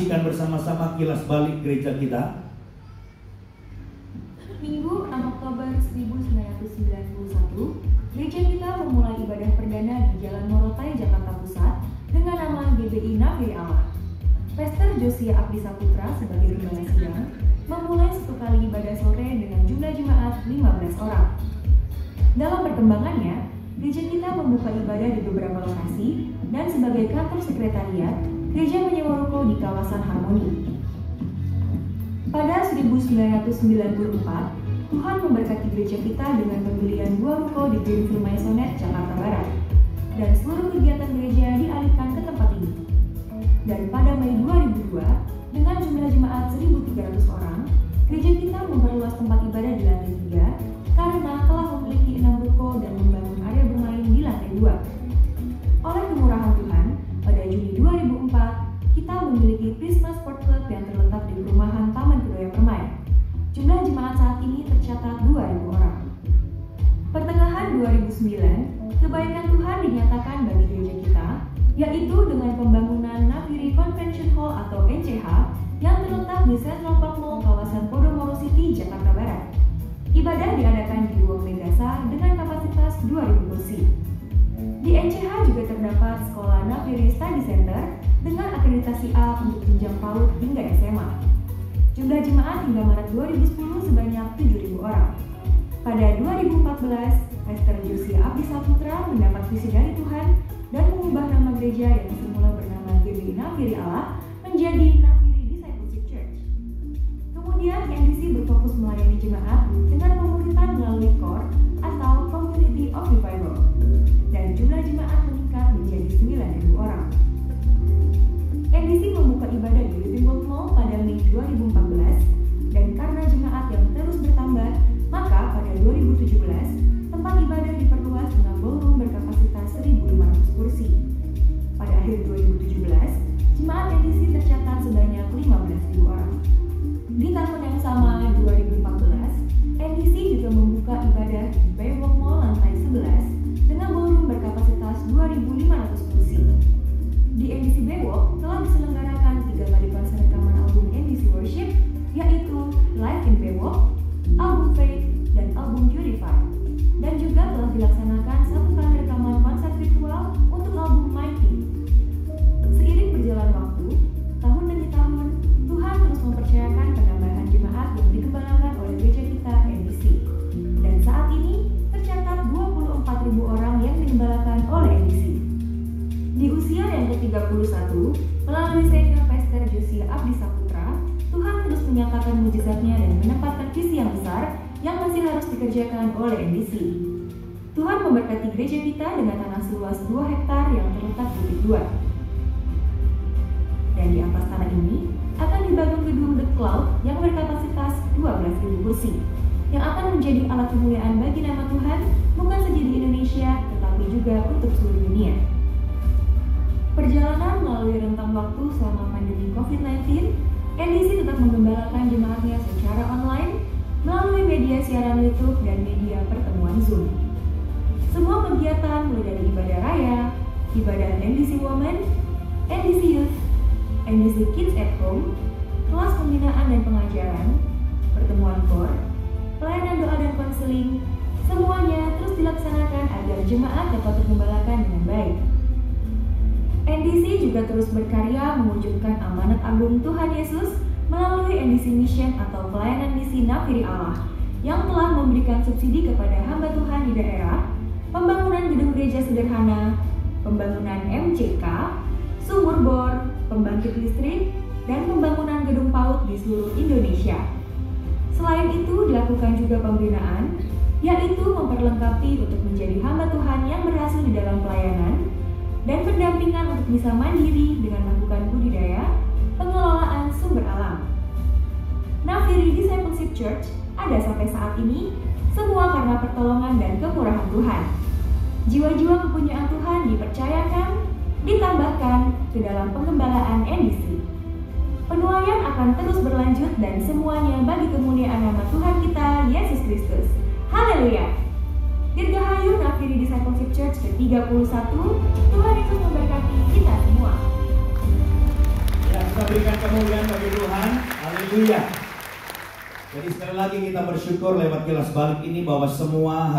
saksikan bersama-sama kilas balik gereja kita. Minggu 6 Oktober 1991, gereja kita memulai ibadah perdana di Jalan Morotai, Jakarta Pusat dengan nama GBI Nafiri Allah. Pastor Josia Abdi Saputra sebagai gembala sidang memulai satu kali ibadah sore dengan jumlah jemaat 15 orang. Dalam perkembangannya, gereja kita membuka ibadah di beberapa lokasi dan sebagai kantor sekretariat, gereja menyewa ruko di kawasan Harmoni. Pada 1994, Tuhan memberkati gereja kita dengan pembelian 2 ruko di Greenfield Maisonet, Jakarta Barat, dan seluruh kegiatan gereja dialihkan ke tempat ini. Dan pada Mei 2002, dengan jumlah jemaat 1.300 orang, gereja kita memperluas tempat ibadah di lantai 3 karena telah memiliki 6 ruko dan membangun area bermain di lantai 2. Oleh kemurahan Tuhan, pada Juni 2004, kita memiliki Prisma Sport Club yang terletak di perumahan Taman Kedaya Permai. Jumlah jemaat saat ini tercatat 2.000 orang. Pertengahan 2009, kebaikan Tuhan dinyatakan bagi gereja kita, yaitu dengan pembangunan Nafiri Convention Hall atau NCH yang terletak di Central Park Mall kawasan Podomoro City, Jakarta Barat. Ibadah diadakan di ruang Megasa dengan kapasitas 2.000 kursi. Di NCH juga terdapat sekolah Nafiri Study Center dengan akreditasi A untuk jenjang PAUD hingga SMA. Jumlah jemaat hingga Maret 2010 sebanyak 7.000 orang. Pada 2014, Pastor Josia Abdi Saputra mendapat visi dari Tuhan dan mengubah nama gereja yang semula bernama GBI Nafiri Allah menjadi Nafiri Discipleship Church. Kemudian NDC berfokus melayani jemaat dengan pemuritan melalui CORE atau Community of Revival, dan jumlah jemaat meningkat menjadi 9.000 orang. NDC membuka ibadah di Living World Mall pada Mei 2014, dan karena jemaat yang terus bertambah, maka pada 2017 tempat ibadah diperluas dengan ballroom berkapasitas 1.500 kursi. Pada akhir 2017, jemaat NDC tercatat sebanyak 15.000 orang. Di tahun yang sama, 2014, NDC juga membuka ibadah di Baywalk Mall lantai 11 dengan ballroom berkapasitas 2.500 kursi. Di NDC Baywalk telah diselenggarakan 3 kali konser rekaman album NDC Worship, yaitu Live in Baywalk, album Faith, dan album Purify. Dan juga telah dilaksanakan 1 kali rekaman konser virtual untuk album Mighty. Seiring berjalan waktu, tahun demi tahun, Tuhan terus mempercayakan penambahan jemaat yang digembalakan oleh gereja kita NDC. Dan saat ini tercatat 24.000 orang yang digembalakan oleh NDC. Di usia yang ke-31, melalui senior Pastor Josia Abdi Saputra, Tuhan terus menyatakan mujizatnya dan menempatkan visi yang besar yang masih harus dikerjakan oleh NDC. Tuhan memberkati gereja kita dengan tanah seluas 2 hektar yang terletak di Bukit 2. Dan di atas tanah ini akan dibangun gedung The Cloud yang berkapasitas 12.000 kursi, yang akan menjadi alat kemuliaan bagi nama Tuhan bukan saja di Indonesia, tetapi juga untuk seluruh dunia. Perjalanan melalui rentang waktu selama pandemi COVID-19, NDC tetap menggembalakan jemaatnya secara online melalui media siaran YouTube dan media pertemuan Zoom. Semua kegiatan mulai dari ibadah raya, ibadah NDC Women, NDC Youth, NDC Kids at Home, kelas pembinaan dan pengajaran, pertemuan core, pelayanan doa dan konseling, semuanya terus dilaksanakan agar jemaat dapat digembalakan dengan baik. NDC juga terus berkarya mewujudkan amanat agung Tuhan Yesus melalui NDC Mission atau pelayanan misi Nafiri Allah yang telah memberikan subsidi kepada hamba Tuhan di daerah, pembangunan gedung gereja sederhana, pembangunan MCK, sumur bor, pembangkit listrik, dan pembangunan gedung PAUD di seluruh Indonesia. Selain itu dilakukan juga pembinaan, yaitu memperlengkapi untuk menjadi hamba Tuhan yang berhasil di dalam pelayanan, dan pendampingan untuk bisa mandiri dengan melakukan budidaya, pengelolaan sumber alam. Nafiri Discipleship Church ada sampai saat ini, semua karena pertolongan dan kemurahan Tuhan. Jiwa-jiwa kepunyaan Tuhan dipercayakan, ditambahkan ke dalam pengembalaan NDC. Penuaian akan terus berlanjut dan semuanya bagi kemuliaan nama Tuhan kita, Yesus Kristus. Haleluya! Dirgahayu Nafiri Discipleship Church ke-31, Tuhan Yesus memberkati kita semua. Ya, Kita berikan kemuliaan bagi Tuhan. Haleluya. Jadi sekali lagi kita bersyukur lewat kilas balik ini bahwa semua